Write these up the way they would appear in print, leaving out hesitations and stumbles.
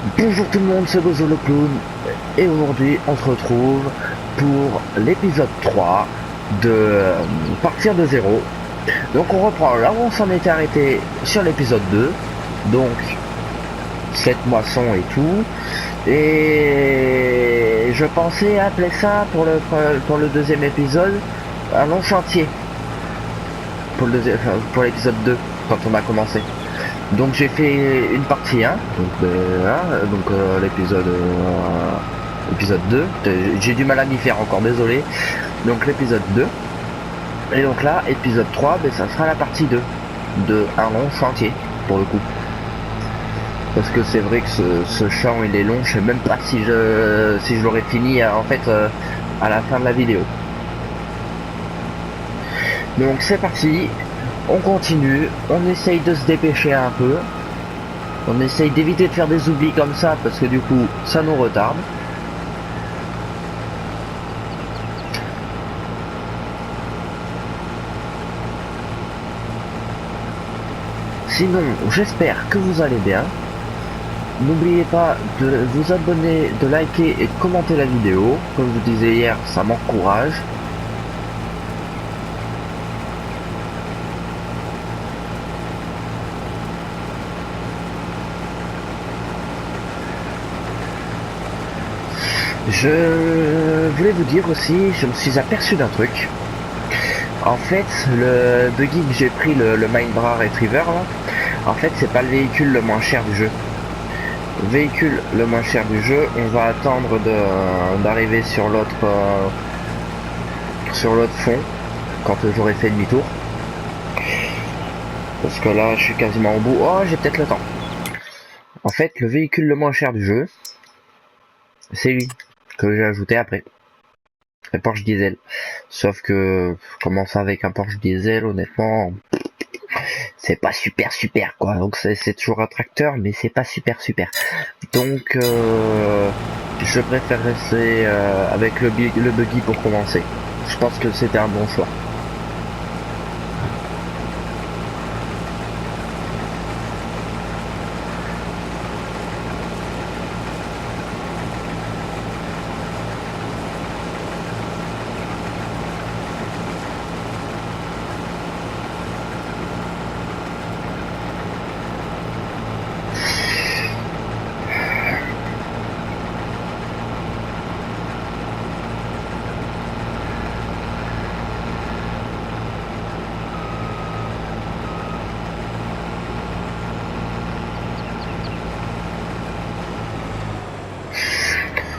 Bonjour tout le monde, c'est Bozo le clown et aujourd'hui on se retrouve pour l'épisode 3 de Partir de zéro. Donc on reprend là où on s'en était arrêté sur l'épisode 2, donc cette moisson et tout. Et je pensais appeler ça pour le deuxième épisode un long chantier. Pour l'épisode 2 quand on a commencé. Donc j'ai fait une partie 1, l'épisode 2, j'ai du mal à m'y faire encore, désolé. Donc l'épisode 2, et donc là, épisode 3, ça sera la partie 2, de un long chantier, pour le coup. Parce que c'est vrai que ce champ il est long, je sais même pas si je l'aurais fini à la fin de la vidéo. Donc c'est parti, on continue, on essaye de se dépêcher un peu. On essaye d'éviter de faire des oublis comme ça parce que du coup ça nous retarde. Sinon, j'espère que vous allez bien. N'oubliez pas de vous abonner, de liker et de commenter la vidéo. Comme je vous disais hier, ça m'encourage. Je voulais vous dire aussi, je me suis aperçu d'un truc. En fait, le buggy que j'ai pris, le Mindbra Retriever, là, en fait, c'est pas le véhicule le moins cher du jeu. Le véhicule le moins cher du jeu, on va attendre d'arriver sur l'autre fond quand j'aurai fait demi-tour. Parce que là, je suis quasiment au bout. Oh, j'ai peut-être le temps. En fait, le véhicule le moins cher du jeu, c'est lui que j'ai ajouté après. Le Porsche Diesel. Sauf que commencer avec un Porsche Diesel, honnêtement, c'est pas super quoi. Donc c'est toujours un tracteur, mais c'est pas super. Donc je préfère rester avec le buggy pour commencer. Je pense que c'était un bon choix.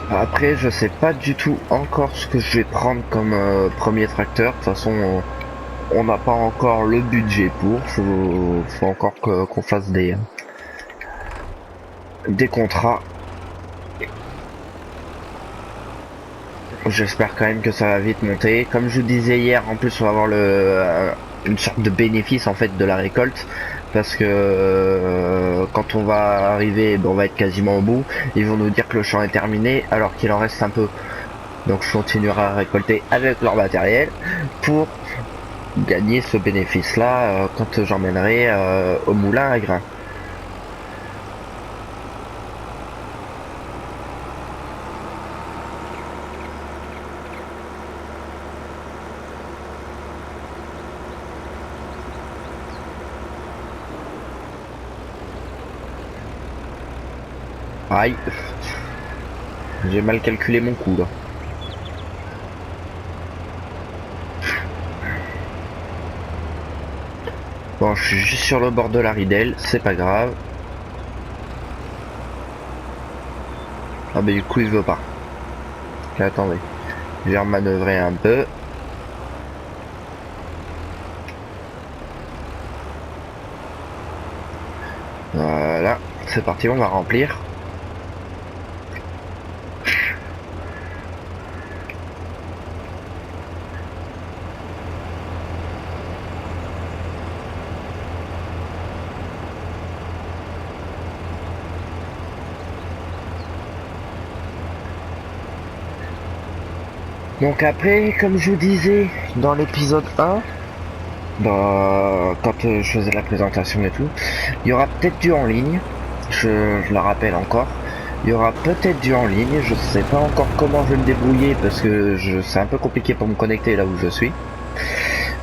Après, je sais pas du tout encore ce que je vais prendre comme premier tracteur. De toute façon, on n'a pas encore le budget pour. Faut encore qu'on fasse des contrats. J'espère quand même que ça va vite monter. Comme je vous disais hier, en plus on va avoir une sorte de bénéfice en fait de la récolte. Parce que quand on va arriver, on va être quasiment au bout. Ils vont nous dire que le champ est terminé alors qu'il en reste un peu. Donc je continuerai à récolter avec leur matériel pour gagner ce bénéfice là quand j'emmènerai au moulin à grains. Aïe, j'ai mal calculé mon coup là. Bon, je suis juste sur le bord de la ridelle, c'est pas grave. Ah bah du coup il veut pas. Ok, attendez, je vais remanœuvrer un peu. Voilà, c'est parti, on va remplir. Donc après, comme je vous disais dans l'épisode 1, quand je faisais la présentation et tout, il y aura peut-être du en ligne, je le rappelle encore. Il y aura peut-être du en ligne, je sais pas encore comment je vais me débrouiller parce que c'est un peu compliqué pour me connecter là où je suis.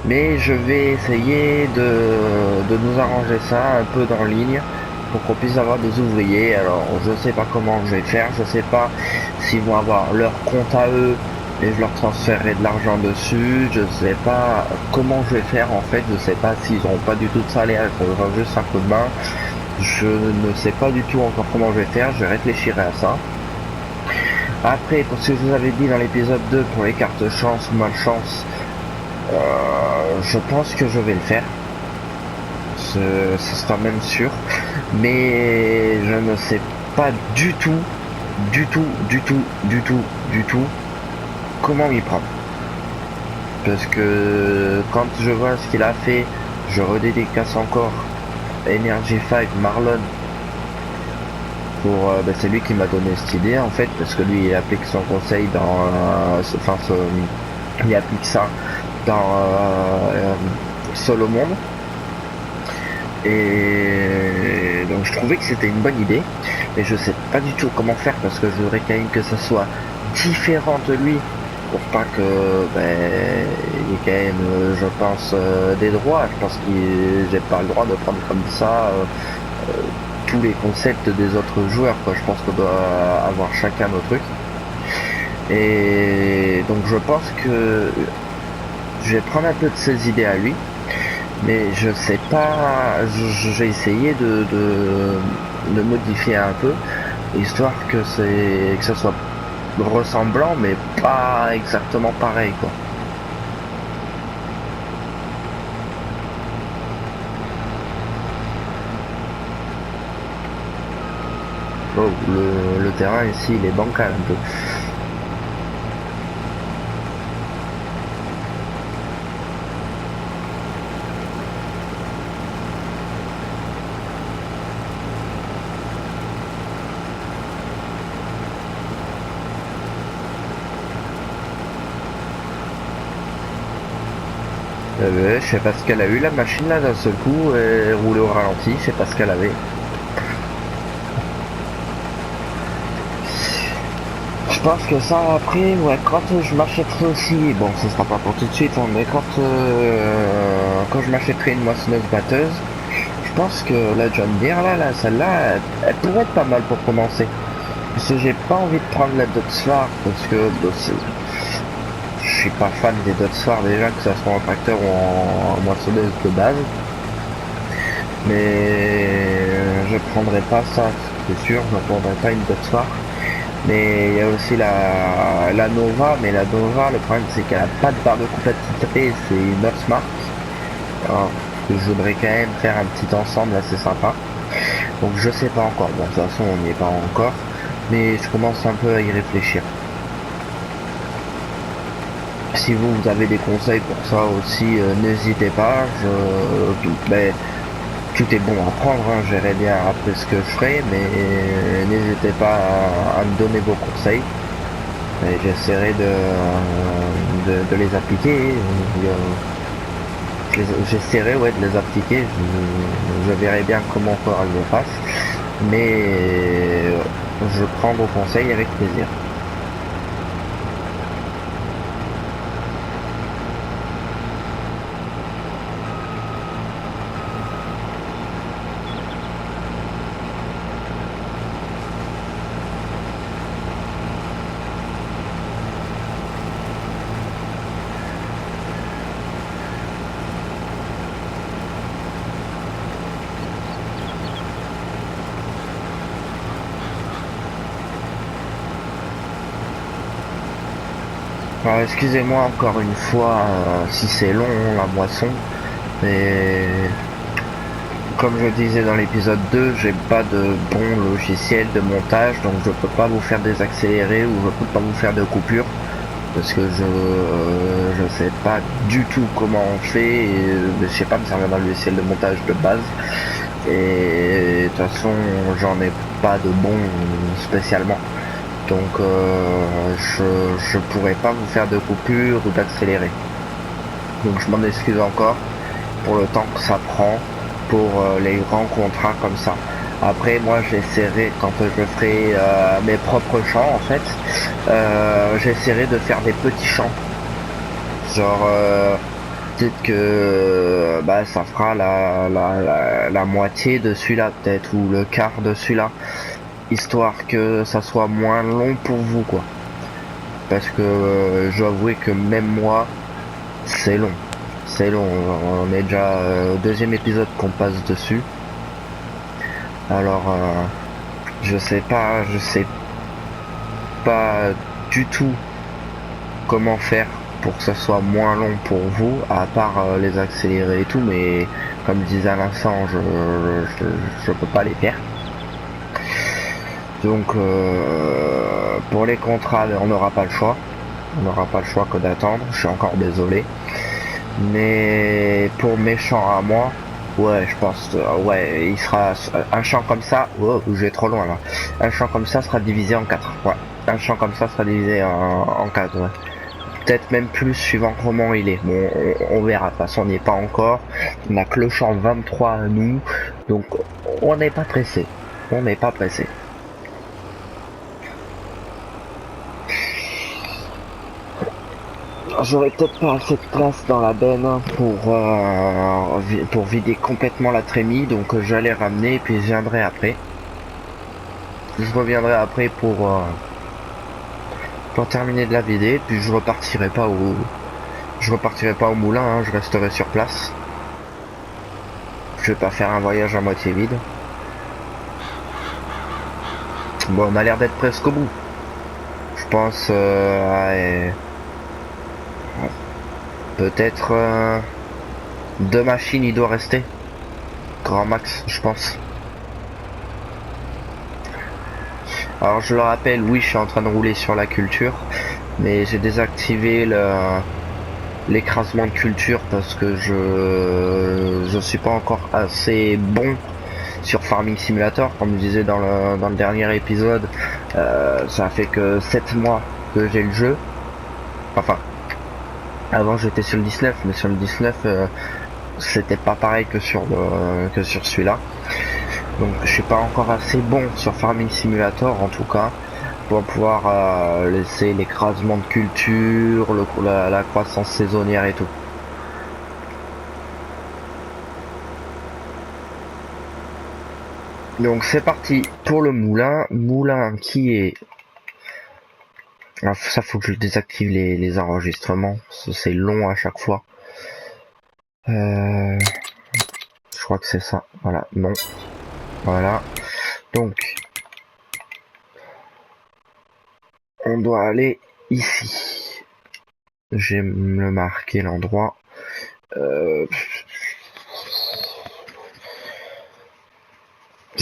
Mais je vais essayer de nous arranger ça un peu en ligne pour qu'on puisse avoir des ouvriers. Alors je sais pas comment je vais faire, je sais pas s'ils vont avoir leur compte à eux et je leur transférerai de l'argent dessus, je sais pas comment je vais faire en fait, je sais pas s'ils auront pas du tout de salaire, il faudra juste un coup de main. Je ne sais pas du tout encore comment je vais faire, je réfléchirai à ça. Après, pour ce que je vous avais dit dans l'épisode 2 pour les cartes chance ou malchance, je pense que je vais le faire. Ce sera même sûr. Mais je ne sais pas du tout, du tout, du tout, du tout, du tout comment m'y prendre. Parce que quand je vois ce qu'il a fait, je redédicace encore Energy 5 Marlon pour c'est lui qui m'a donné cette idée en fait parce que lui il applique son conseil dans il applique ça dans Seul au monde et donc je trouvais que c'était une bonne idée mais je sais pas du tout comment faire parce que je voudrais quand même que ça soit différent de lui pour pas que il y ait quand même je pense des droits. Je pense que j'ai pas le droit de prendre comme ça tous les concepts des autres joueurs quoi. Je pense qu'on doit avoir chacun nos trucs et donc je pense que je vais prendre un peu de ses idées à lui mais je sais pas, j'ai essayé de modifier un peu histoire que ça soit ressemblant mais pas exactement pareil quoi. Oh, le terrain ici il est bancal un peu. Je sais pas ce qu'elle a eu la machine là d'un seul coup et roulé au ralenti, je sais pas ce qu'elle avait. Je pense que ça après, ouais, quand je m'achèterai aussi, bon ce sera pas pour tout de suite, hein, mais quand je m'achèterai une moissonneuse batteuse, je pense que la John Deere là, celle-là, elle pourrait être pas mal pour commencer. Parce que j'ai pas envie de prendre la Dotsvar parce que je suis pas fan des Dotsvar déjà, que ça soit en tracteur ou en moissonneuse de base. Mais je prendrai pas ça, c'est sûr, je ne prendrai pas une Dotsvar. Mais il y a aussi la Nova, mais la Nova, le problème c'est qu'elle a pas de barre de compatibilité, c'est une autre marque. Alors, je voudrais quand même faire un petit ensemble assez sympa. Donc je sais pas encore, bon de toute façon on n'y est pas encore, mais je commence un peu à y réfléchir. Si vous avez des conseils pour ça aussi, n'hésitez pas. Tout est bon à prendre, hein, je verrai bien après ce que je ferai, mais n'hésitez pas à me donner vos conseils. Et j'essaierai de les appliquer. J'essaierai ouais, de les appliquer. Je verrai bien comment faire je fasse, mais je prends vos conseils avec plaisir. Alors excusez-moi encore une fois si c'est long la moisson, mais comme je disais dans l'épisode 2, j'ai pas de bon logiciel de montage, donc je peux pas vous faire des accélérés ou je peux pas vous faire de coupures parce que je sais pas du tout comment on fait et je sais pas me servir d'un logiciel de montage de base et de toute façon j'en ai pas de bon spécialement. Donc je pourrais pas vous faire de coupure ou d'accélérer. Donc je m'en excuse encore pour le temps que ça prend pour les grands contrats comme ça. Après, moi, j'essaierai, quand je ferai mes propres chants, en fait, j'essaierai de faire des petits chants. Genre, peut-être que bah, ça fera la moitié de celui-là, peut-être, ou le quart de celui-là, histoire que ça soit moins long pour vous, quoi. Parce que je dois avouer que même moi, c'est long. C'est long, on est déjà au deuxième épisode qu'on passe dessus. Alors, je sais pas du tout comment faire pour que ça soit moins long pour vous, à part les accélérer et tout, mais comme je disais à l'instant, je peux pas les faire. Donc, pour les contrats, on n'aura pas le choix. On n'aura pas le choix que d'attendre, je suis encore désolé. Mais pour mes chants à moi, ouais, je pense, ouais, il sera un chant comme ça. Oh, je vais trop loin là. Un chant comme ça sera divisé en 4. Ouais, un chant comme ça sera divisé en 4. Ouais. Peut-être même plus suivant comment il est. Bon, on verra. De toute façon, on n'y est pas encore. On a que le chant 23 à nous, donc on n'est pas pressé. On n'est pas pressé. J'aurais peut-être pas assez de place dans la benne pour vider complètement la trémie, donc j'allais ramener et puis je viendrai après. Je reviendrai après pour terminer de la vider, puis je repartirai pas au moulin, hein, je resterai sur place. Je vais pas faire un voyage à moitié vide. Bon, on a l'air d'être presque au bout. Je pense peut-être 2 machines il doit rester. Grand max, je pense. Alors je le rappelle, oui, je suis en train de rouler sur la culture, mais j'ai désactivé l'écrasement de culture parce que je suis pas encore assez bon sur Farming Simulator, comme je disais dans le dernier épisode. Ça fait que 7 mois que j'ai le jeu. Enfin, avant j'étais sur le 19, mais sur le 19 c'était pas pareil que sur celui-là. Donc je suis pas encore assez bon sur Farming Simulator en tout cas pour pouvoir laisser l'écrasement de culture, la croissance saisonnière et tout. Donc c'est parti pour le moulin qui est... Alors ça faut que je désactive les enregistrements, c'est long à chaque fois. Je crois que c'est ça, voilà, non. Voilà, donc on doit aller ici. Je vais me marquer l'endroit. Je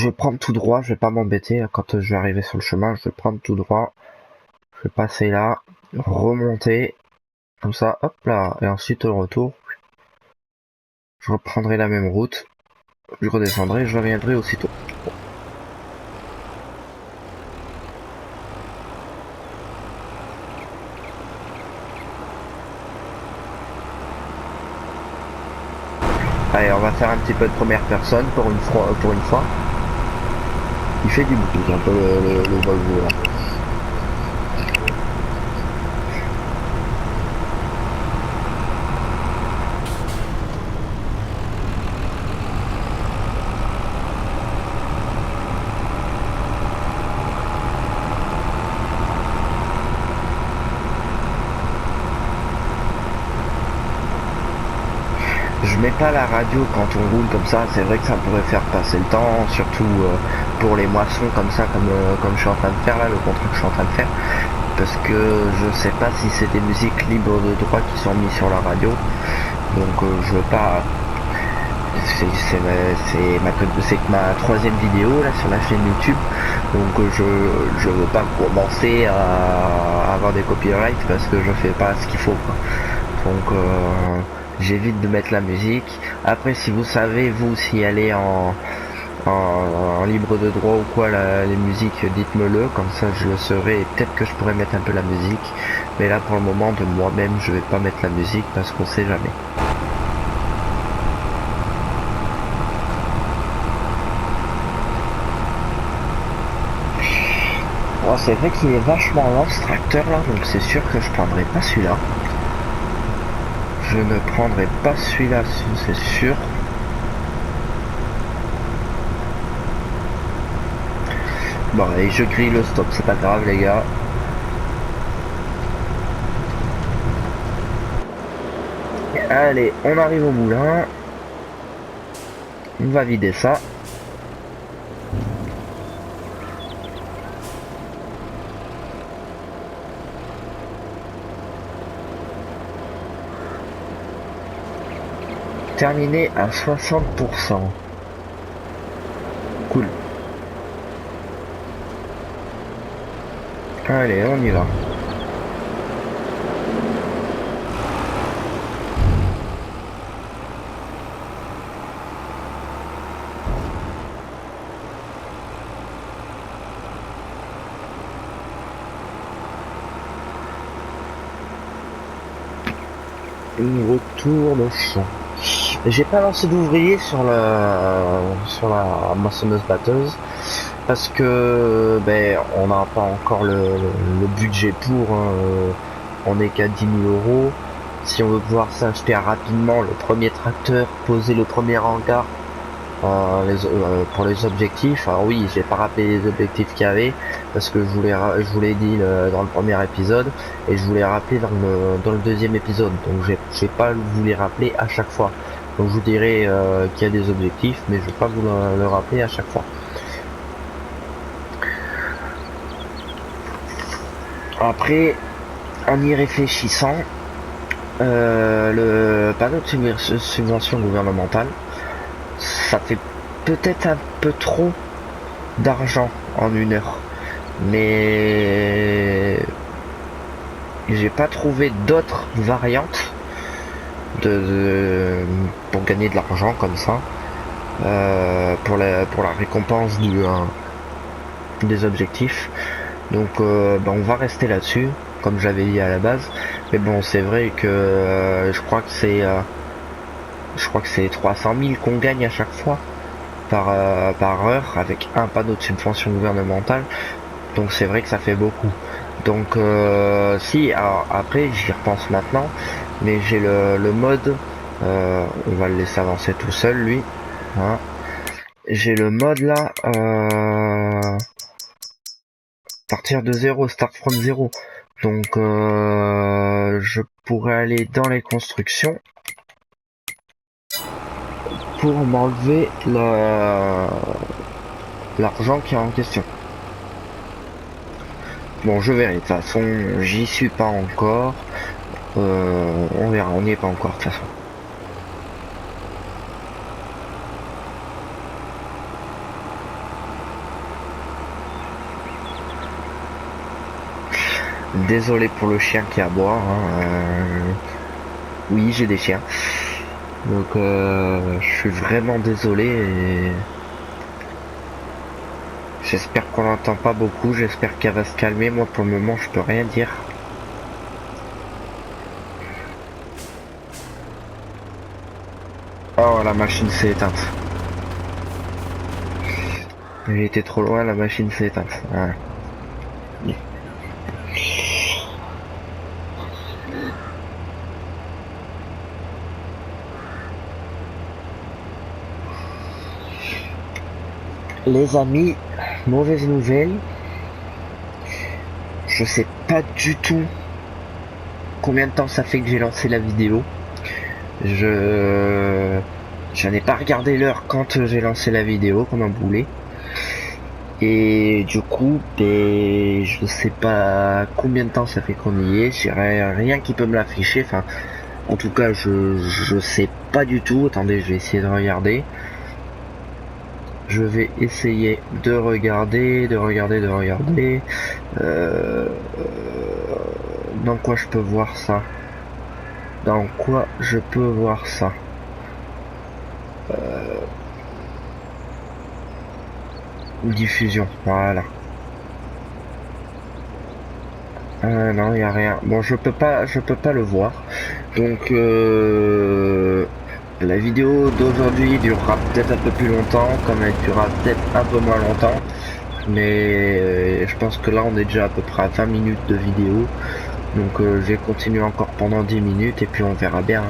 vais prendre tout droit, je vais pas m'embêter quand je vais arriver sur le chemin, je vais prendre tout droit. Je vais passer là, remonter, comme ça, hop là, et ensuite au retour, je reprendrai la même route, je redescendrai, je reviendrai aussitôt. Allez, on va faire un petit peu de première personne pour une fois. Il fait du bruit un peu le Volvo là. Je mets pas la radio quand on roule comme ça, c'est vrai que ça pourrait faire passer le temps, surtout pour les moissons comme ça, comme je suis en train de faire là, le contrat que je suis en train de faire, parce que je sais pas si c'est des musiques libres de droit qui sont mises sur la radio, donc je veux pas... C'est ma troisième vidéo là sur la chaîne YouTube, donc je veux pas commencer à avoir des copyrights parce que je fais pas ce qu'il faut quoi. Donc j'évite de mettre la musique. Après si vous savez vous si elle est en libre de droit ou quoi les musiques, dites-me le, comme ça je le saurai et peut-être que je pourrais mettre un peu la musique, mais là pour le moment de moi-même je vais pas mettre la musique parce qu'on sait jamais. Bon, c'est vrai qu'il est vachement lent ce tracteur là, donc c'est sûr que je prendrai pas celui-là. Je ne prendrai pas celui-là, c'est sûr. Bon, et je grille le stop, c'est pas grave les gars. Allez, on arrive au moulin. On va vider ça. Terminé à 60%. Cool. Allez, on y va. Retour de champ. J'ai pas lancé d'ouvrier sur la moissonneuse batteuse parce que on n'a pas encore le budget pour hein, on est qu'à 10 000 euros. Si on veut pouvoir s'acheter rapidement le premier tracteur, poser le premier hangar pour les objectifs. Alors oui, j'ai pas rappelé les objectifs qu'il y avait parce que je vous l'ai dit dans le premier épisode et je vous l'ai rappelé dans le deuxième épisode, donc j'ai pas vous les rappeler à chaque fois. Donc je vous dirai qu'il y a des objectifs, mais je vais pas vous le rappeler à chaque fois. Après, en y réfléchissant, le panneau de subvention gouvernementale, ça fait peut-être un peu trop d'argent en une heure, mais j'ai pas trouvé d'autres variantes pour gagner de l'argent comme ça pour la récompense des objectifs. Donc on va rester là-dessus comme j'avais dit à la base, mais bon c'est vrai que je crois que c'est 300 000 qu'on gagne à chaque fois par heure avec un panneau de subvention gouvernementale, donc c'est vrai que ça fait beaucoup. Donc si, alors après j'y repense maintenant, mais j'ai le mode, on va le laisser avancer tout seul lui, hein. J'ai le mode là, partir de zéro, start from zéro, donc je pourrais aller dans les constructions pour m'enlever l'argent qui est en question. Bon, je verrai, de toute façon, j'y suis pas encore. On verra, on n'y est pas encore, de toute façon. Désolé pour le chien qui aboie. Hein, oui, j'ai des chiens. Donc, je suis vraiment désolé. Et j'espère qu'on l'entend pas beaucoup. J'espère qu'elle va se calmer. Moi, pour le moment, je peux rien dire. Oh, la machine s'est éteinte. J'ai été trop loin, la machine s'est éteinte. Ouais. Les amis, mauvaise nouvelle. Je sais pas du tout combien de temps ça fait que j'ai lancé la vidéo. Je n'ai pas regardé l'heure quand j'ai lancé la vidéo comme un boulet. Et du coup, je sais pas combien de temps ça fait qu'on y est. J'ai rien qui peut me l'afficher. Enfin, en tout cas, je sais pas du tout. Attendez, je vais essayer de regarder. Je vais essayer de regarder. Dans quoi je peux voir ça? Dans quoi je peux voir ça? Diffusion, voilà. Non, il y a rien. Bon, je peux pas le voir. Donc la vidéo d'aujourd'hui durera peut-être un peu plus longtemps, comme elle durera peut-être un peu moins longtemps. Mais je pense que là on est déjà à peu près à 20 minutes de vidéo. Donc je vais continuer encore pendant 10 minutes et puis on verra bien.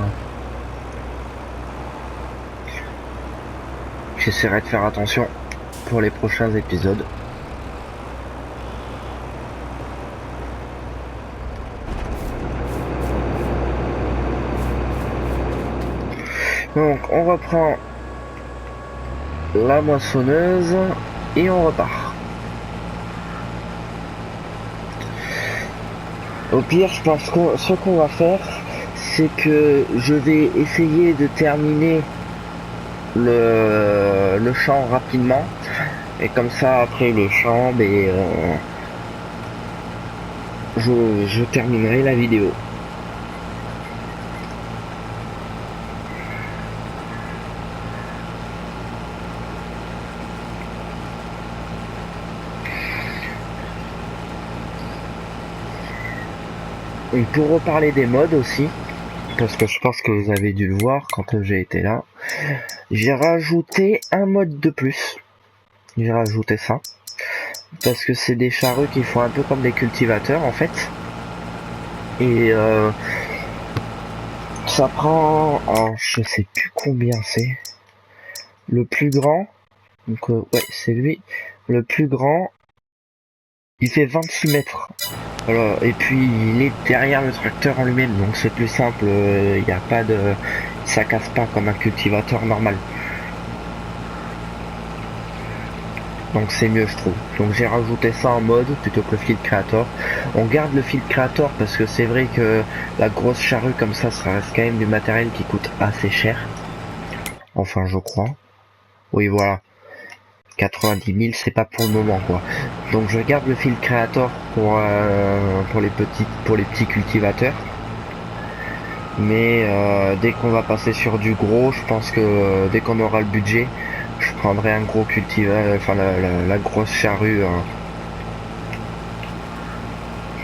J'essaierai de faire attention pour les prochains épisodes. Donc on reprend la moissonneuse et on repart. Au pire, je pense que ce qu'on va faire, c'est que je vais essayer de terminer le champ rapidement. Et comme ça, après le champ, je terminerai la vidéo. Et pour reparler des mods aussi, parce que je pense que vous avez dû le voir quand j'ai été là, j'ai rajouté un mode de plus. J'ai rajouté ça. Parce que c'est des charrues qui font un peu comme des cultivateurs en fait. Et ça prend, alors, je sais plus combien c'est. Le plus grand, donc ouais c'est lui. Le plus grand, il fait 26 mètres. Alors, et puis il est derrière le tracteur en lui-même, donc c'est plus simple. Il n'y a pas de, ça casse pas comme un cultivateur normal. Donc c'est mieux je trouve. Donc j'ai rajouté ça en mode plutôt que le Field Creator. On garde le Field Creator parce que c'est vrai que la grosse charrue comme ça reste quand même du matériel qui coûte assez cher. Enfin je crois. Oui voilà. 90 000 c'est pas pour le moment quoi. Donc je garde le Field Creator pour les petits cultivateurs. Mais dès qu'on va passer sur du gros, je pense que dès qu'on aura le budget, je prendrai un gros cultivateur, enfin la grosse charrue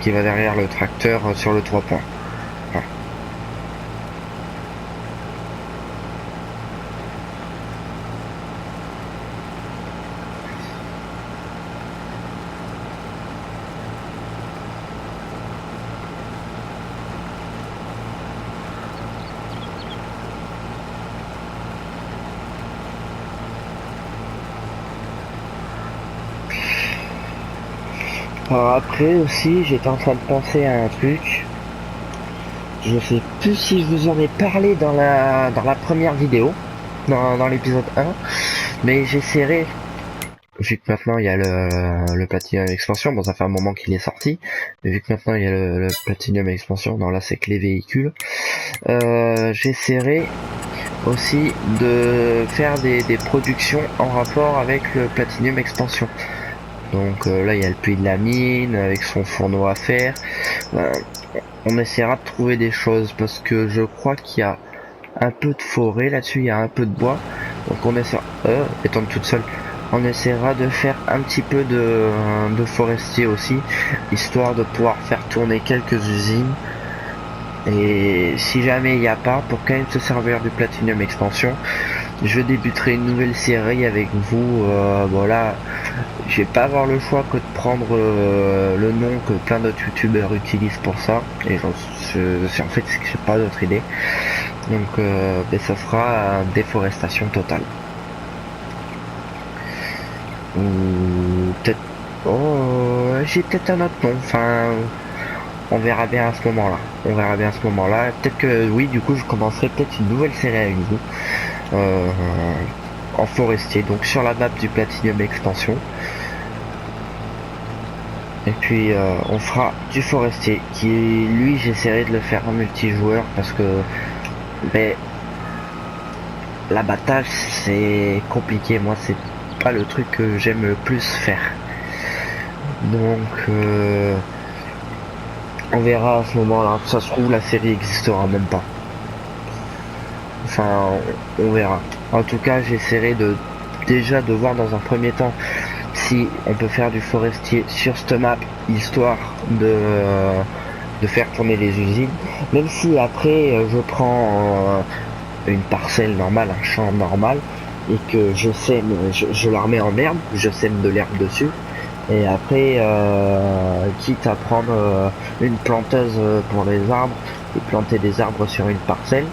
qui va derrière le tracteur sur le 3 points. Voilà. Alors après aussi, j'étais en train de penser à un truc. Je sais plus si je vous en ai parlé dans la première vidéo, dans l'épisode 1, mais j'essaierai, vu que maintenant il y a le Platinum Expansion, bon ça fait un moment qu'il est sorti, mais vu que maintenant il y a le Platinum Expansion, non là c'est que les véhicules, j'essaierai aussi de faire des productions en rapport avec le Platinum Expansion. Donc là il y a le puits de la mine avec son fourneau à fer. On essaiera de trouver des choses parce que je crois qu'il y a un peu de forêt là-dessus, il y a un peu de bois. Donc on essaiera, étant toute seule, on essaiera de faire un petit peu de forestier aussi, histoire de pouvoir faire tourner quelques usines. Et si jamais il n'y a pas, pour quand même se servir du Platinum Expansion, je débuterai une nouvelle série avec vous. Voilà, je vais pas avoir le choix que de prendre le nom que plein d'autres youtubeurs utilisent pour ça. Et en fait, c'est que j'ai pas d'autre idée. Donc, ça sera déforestation totale. Ou peut-être, oh, j'ai peut-être un autre nom. Enfin, on verra bien à ce moment-là. On verra bien à ce moment-là. Peut-être que oui, du coup, je commencerai peut-être une nouvelle série avec vous. En forestier, donc sur la map du Platinum Expansion. Et puis on fera du forestier, qui lui j'essaierai de le faire en multijoueur parce que l'abattage c'est compliqué, moi c'est pas le truc que j'aime le plus faire. Donc on verra à ce moment-là, ça se trouve la série existera même pas. Enfin on verra. En tout cas j'essaierai déjà de voir dans un premier temps si on peut faire du forestier sur cette map, histoire de faire tourner les usines. Même si après je prends une parcelle normale, un champ normal, et que je sème, je la remets en herbe, je sème de l'herbe dessus, Et après, quitte à prendre une planteuse pour les arbres et planter des arbres sur une parcelle,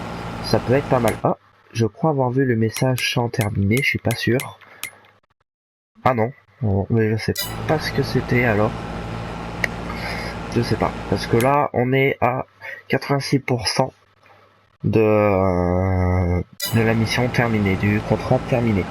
ça peut être pas mal. Ah, je crois avoir vu le message champ terminé, je suis pas sûr. Ah non, bon, mais je sais pas ce que c'était alors. Je sais pas, parce que là, on est à 86% de la mission terminée, du contrat terminé.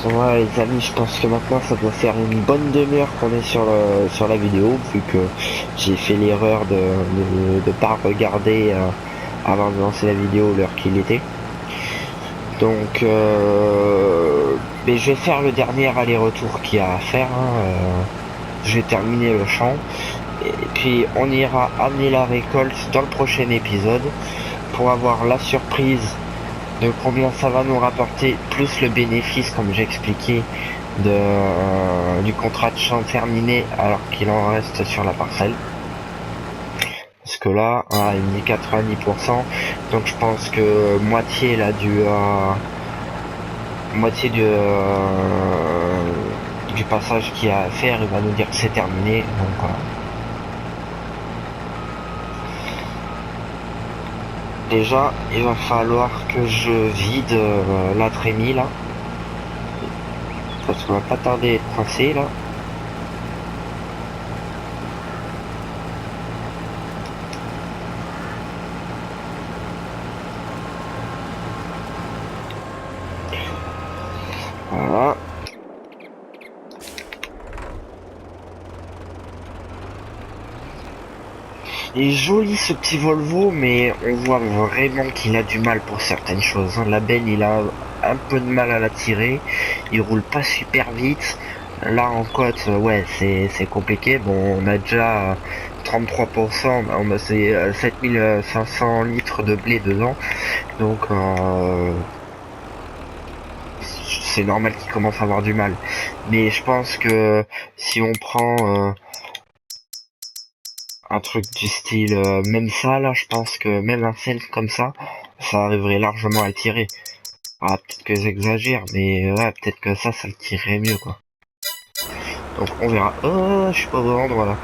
Voilà les amis, je pense que maintenant ça doit faire une bonne demi-heure qu'on est sur la vidéo, vu que j'ai fait l'erreur de pas regarder avant de lancer la vidéo l'heure qu'il était. Donc mais je vais faire le dernier aller-retour qu'il y a à faire, hein, je vais terminer le champ, et puis on ira amener la récolte dans le prochain épisode pour avoir la surprise de combien ça va nous rapporter, plus le bénéfice, comme j'ai expliqué, du contrat de champ terminé alors qu'il en reste sur la parcelle. Parce que là, il me dit 90%, donc je pense que moitié là moitié du passage qu'il y a à faire, il va nous dire que c'est terminé. Donc voilà. Déjà, il va falloir que je vide la trémie là. Parce qu'on va pas tarder à être coincé là. Voilà. Il est joli ce petit Volvo, mais on voit vraiment qu'il a du mal pour certaines choses. La benne, il a un peu de mal à la tirer. Il roule pas super vite. Là en côte, ouais, c'est compliqué. Bon, on a déjà 33%, on a 7500 litres de blé dedans. Donc c'est normal qu'il commence à avoir du mal. Mais je pense que si on prend un truc du style même ça là, je pense que même un scène comme ça arriverait largement à le tirer. Ah, peut-être que j'exagère, mais ouais, peut-être que ça le tirerait mieux quoi. Donc on verra. Oh, je suis pas au bon endroit là.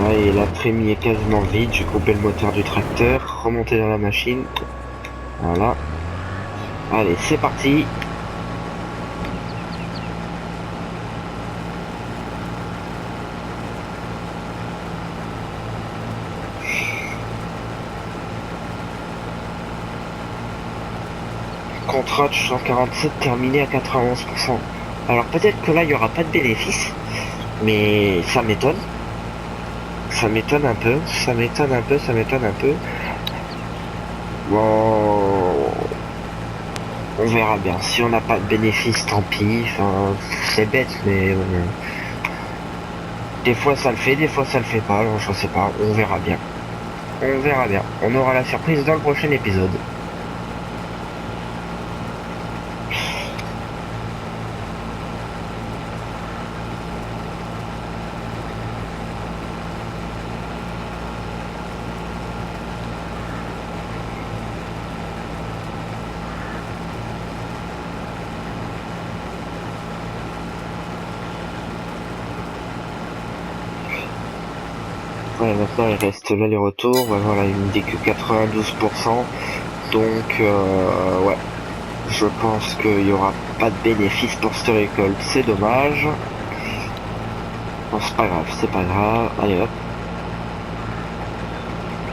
Et la trémie est quasiment vide, j'ai coupé le moteur du tracteur, remonté dans la machine. Voilà. Allez, c'est parti. Contrat de 147 terminé à 91%. Alors peut-être que là il n'y aura pas de bénéfice, mais ça m'étonne. Ça m'étonne un peu, ça m'étonne un peu, ça m'étonne un peu. Bon, on verra bien. Si on n'a pas de bénéfice, tant pis. Enfin, c'est bête, mais des fois ça le fait, des fois ça le fait pas. Alors, je sais pas. On verra bien. On verra bien. On aura la surprise dans le prochain épisode. Ouais, maintenant il reste l'aller-retour. Voilà, il me dit que 92%. Donc, ouais. Je pense qu'il n'y aura pas de bénéfice pour cette récolte. C'est dommage. Bon, c'est pas grave, c'est pas grave. Allez hop.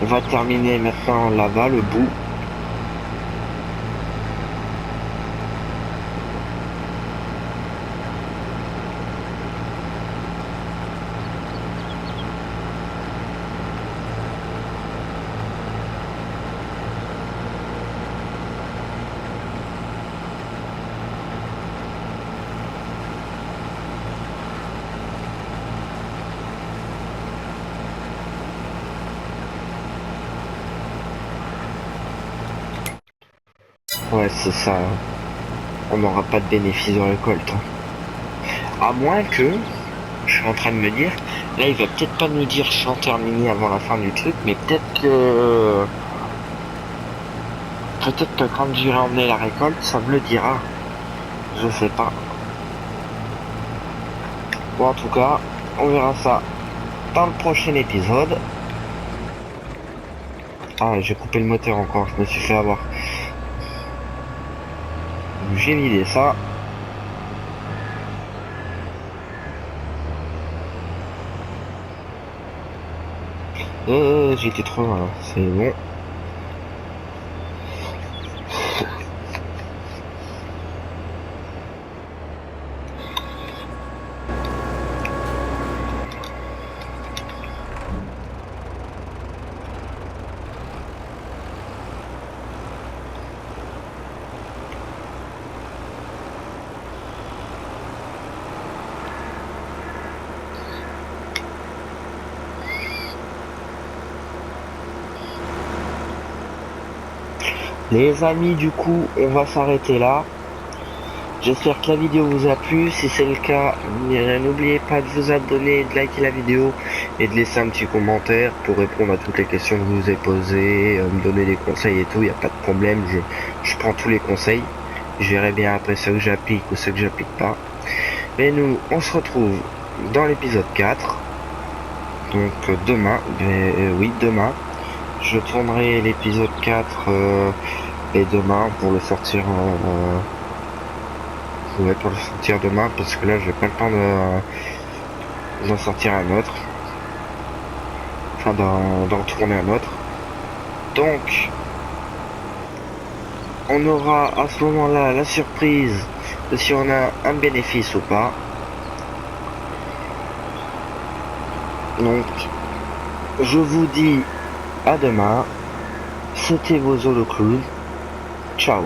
On va terminer maintenant là-bas, le bout. Ouais, c'est ça. On n'aura pas de bénéfice de récolte. À moins que, je suis en train de me dire, là il va peut-être pas nous dire champ terminé avant la fin du truc, mais peut-être que quand j'irai emmener la récolte, ça me le dira. Je sais pas. Bon, en tout cas, on verra ça dans le prochain épisode. Ah, j'ai coupé le moteur encore, je me suis fait avoir. J'ai vidé ça. J'étais trop loin, c'est bon. Les amis, du coup, on va s'arrêter là. J'espère que la vidéo vous a plu. Si c'est le cas, n'oubliez pas de vous abonner, de liker la vidéo et de laisser un petit commentaire pour répondre à toutes les questions que je vous ai posées, me donner des conseils et tout. Il n'y a pas de problème, je prends tous les conseils. Je verrai bien après ceux que j'applique ou ceux que j'applique pas. Mais nous, on se retrouve dans l'épisode 4. Donc demain, oui, demain. Je tournerai l'épisode 4 et demain pour le sortir pour le sortir demain parce que là j'ai pas le temps d'en sortir un autre, enfin d'en tourner un autre. Donc on aura à ce moment là la surprise de si on a un bénéfice ou pas. Donc je vous dis à demain. C'était vos holoclues. Ciao.